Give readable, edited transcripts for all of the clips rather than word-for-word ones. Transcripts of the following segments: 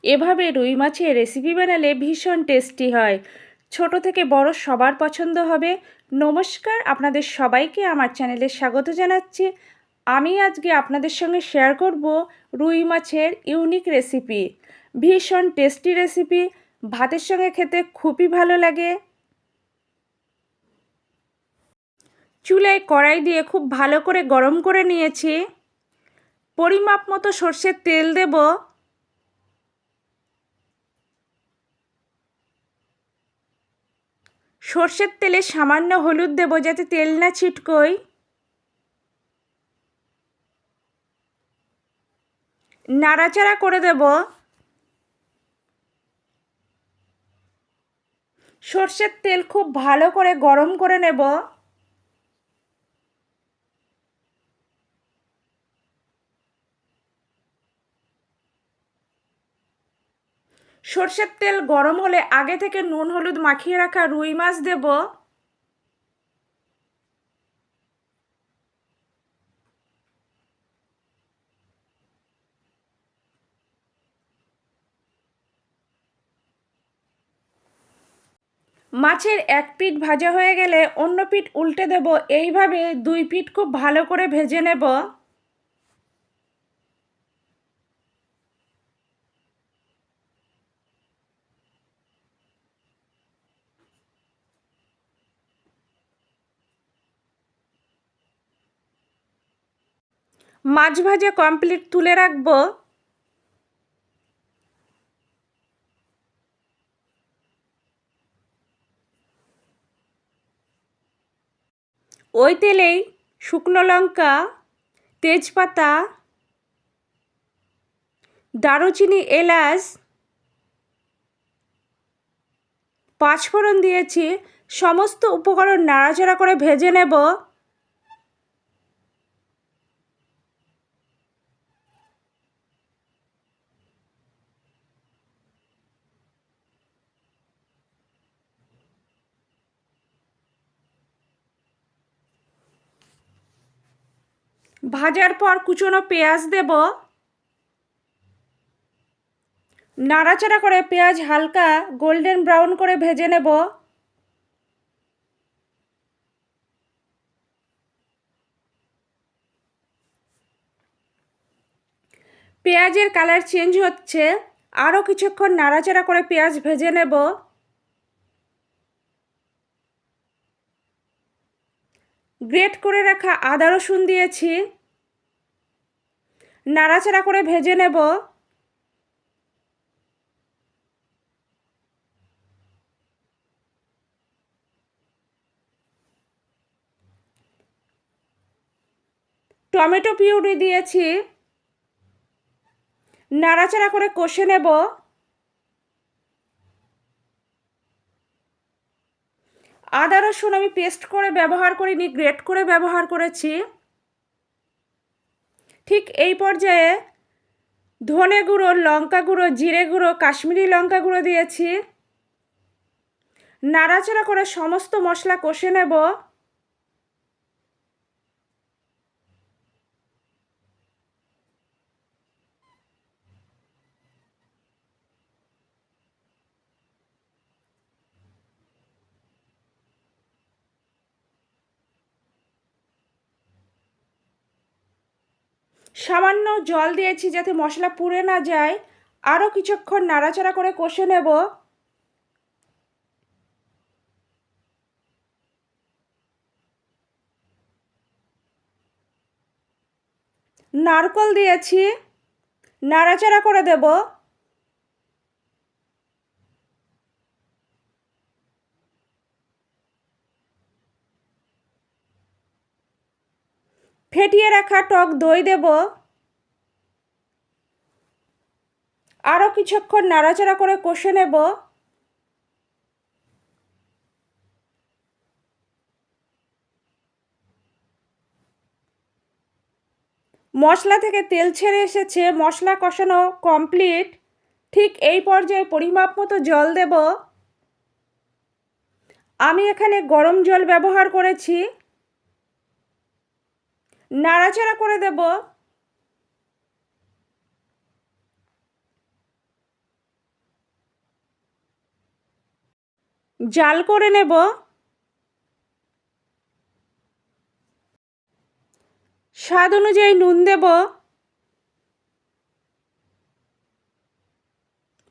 এভাবে রুই মাছের রেসিপি বানালে ভীষণ টেস্টি হয়। ছোট থেকে বড় সবার পছন্দ হবে। নমস্কার, আপনাদের সবাইকে আমার চ্যানেলে স্বাগত জানাচ্ছি। আমি আজকে আপনাদের সঙ্গে শেয়ার করব রুই মাছের ইউনিক রেসিপি। ভীষণ টেস্টি রেসিপি, ভাতের সঙ্গে খেতে খুবই ভালো লাগে। চুলায় কড়াই দিয়ে খুব ভালো করে গরম করে নিয়েছি। পরিমাপ মতো সর্ষের তেল দেব। সর্ষের তেলে সামান্য হলুদ দেব যাতে তেল না ছিটকোয়। নাড়াচাড়া করে দেব। সর্ষের তেল খুব ভালো করে গরম করে নেব। সর্ষের তেল গরম হলে আগে থেকে নুন হলুদ মাখিয়ে রাখা রুই মাছ দেব। মাছের এক পিঠ ভাজা হয়ে গেলে অন্য পিঠ উল্টে দেব। এইভাবে দুই পিঠ খুব ভালো করে ভেজে নেব। মাছ ভাজা কমপ্লিট, তুলে রাখবো। ওই তেলেই শুকনো লঙ্কা, তেজপাতা, দারুচিনি, এলাচ, পাঁচফোড়ন দিয়েছি। সমস্ত উপকরণ নাড়াচাড়া করে ভেজে নেব। ভাজার পর কুচনো পেঁয়াজ দেব। নাড়াচাড়া করে পেঁয়াজ হালকা গোল্ডেন ব্রাউন করে ভেজে নেব। পেঁয়াজের কালার চেঞ্জ হচ্ছে, আরও কিছুক্ষণ নাড়াচাড়া করে পেঁয়াজ ভেজে নেব। গ্রেট করে রাখা আদা রসুন দিয়েছি। নাড়াচাড়া করে ভেজে নেব। টমেটো পিউরি দিয়েছি। নাড়াচাড়া করে কষে নেব। আদা রসুন আমি পেস্ট করে ব্যবহার করিনি, গ্রেট করে ব্যবহার করেছি। ঠিক এই পর্যায়ে ধনে গুঁড়ো, লঙ্কা গুঁড়ো, জিরে গুঁড়ো, কাশ্মীরি লঙ্কা গুঁড়ো দিয়েছি। নাড়াচাড়া করে সমস্ত মশলা কষে নেব। সামান্য জল দিয়েছি যাতে মশলা পুড়ে না যায়। আরও কিছুক্ষণ নাড়াচাড়া করে কষে নেব। নারকেল দিয়েছি। নাড়াচাড়া করে দেব। ফেটিয়ে রাখা টক দই দেব। আরও কিছুক্ষণ নাড়াচাড়া করে কষে নেব। মশলা থেকে তেল ছেড়ে এসেছে, মশলা কষানো কমপ্লিট। ঠিক এই পর্যায়ে পরিমাপ মতো জল দেব। আমি এখানে গরম জল ব্যবহার করেছি। নাড়াচাড়া করে দেব। জাল করে নেব। স্বাদ অনুযায়ী নুন দেব।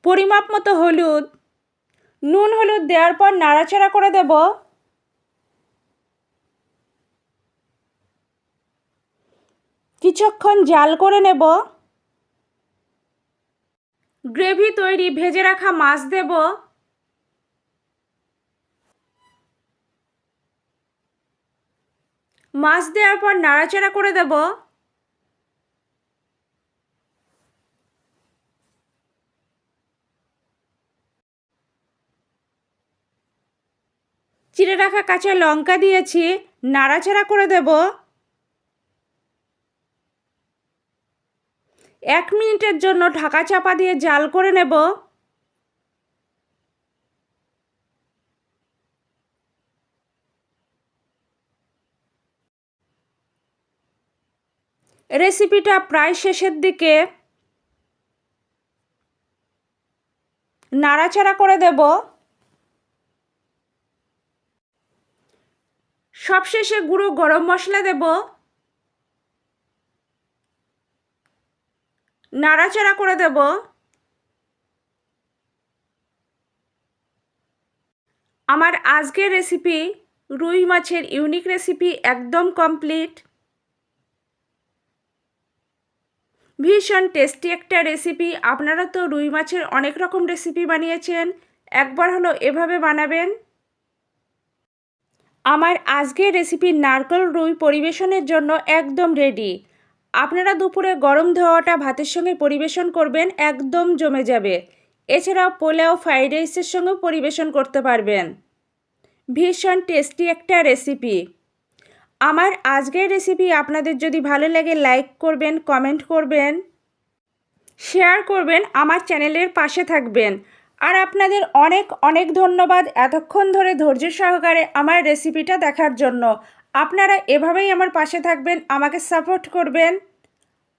পরিমাপ মতো হলুদ। নুন হলুদ দেওয়ার পর নাড়াচাড়া করে দেব। কিছুক্ষণ জাল করে নেব। গ্রেভি তৈরি ভেজে রাখা মাছ দেব। মাছ দেওয়ার পর নাড়াচাড়া করে দেব। চিড়ে রাখা কাঁচা লঙ্কা দিয়েছি, নাড়াচাড়া করে দেব। 1 মিনিটের জন্য ঢাকা চাপা দিয়ে জাল করে নেব। রেসিপিটা প্রায় শেষের দিকে। নাড়াচাড়া করে দেব। সবশেষে গুঁড়ো গরম মশলা দেব। নাড়াচাড়া করে দেব। আমার আজকের রেসিপি রুই মাছের ইউনিক রেসিপি একদম কমপ্লিট। ভীষণ টেস্টি একটা রেসিপি। আপনারা তো রুই মাছের অনেক রকম রেসিপি বানিয়েছেন, একবার হলো এভাবে বানাবেন। আমার আজকের রেসিপি নারকেল রুই পরিবেশনের জন্য একদম রেডি। আপনারা দুপুরে গরম ধোয়াটা ভাতের সঙ্গে পরিবেশন করবেন, একদম জমে যাবে। এছাড়াও পোলাও ফ্রাইড রাইসের সঙ্গেও পরিবেশন করতে পারবেন। ভীষণ টেস্টি একটা রেসিপি। আমার আজকের রেসিপি আপনাদের যদি ভালো লাগে লাইক করবেন, কমেন্ট করবেন, শেয়ার করবেন, আমার চ্যানেলের পাশে থাকবেন। আর আপনাদের অনেক অনেক ধন্যবাদ এতক্ষণ ধরে ধৈর্য সহকারে আমার রেসিপিটা দেখার জন্য। আপনারা এভাবেই আমার পাশে থাকবেন, আমাকে সাপোর্ট করবেন।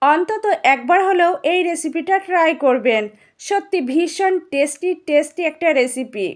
অন্তত একবার হলেও এই রেসিপিটা ট্রাই করবেন। সত্যি ভীষণ টেস্টি একটা রেসিপি।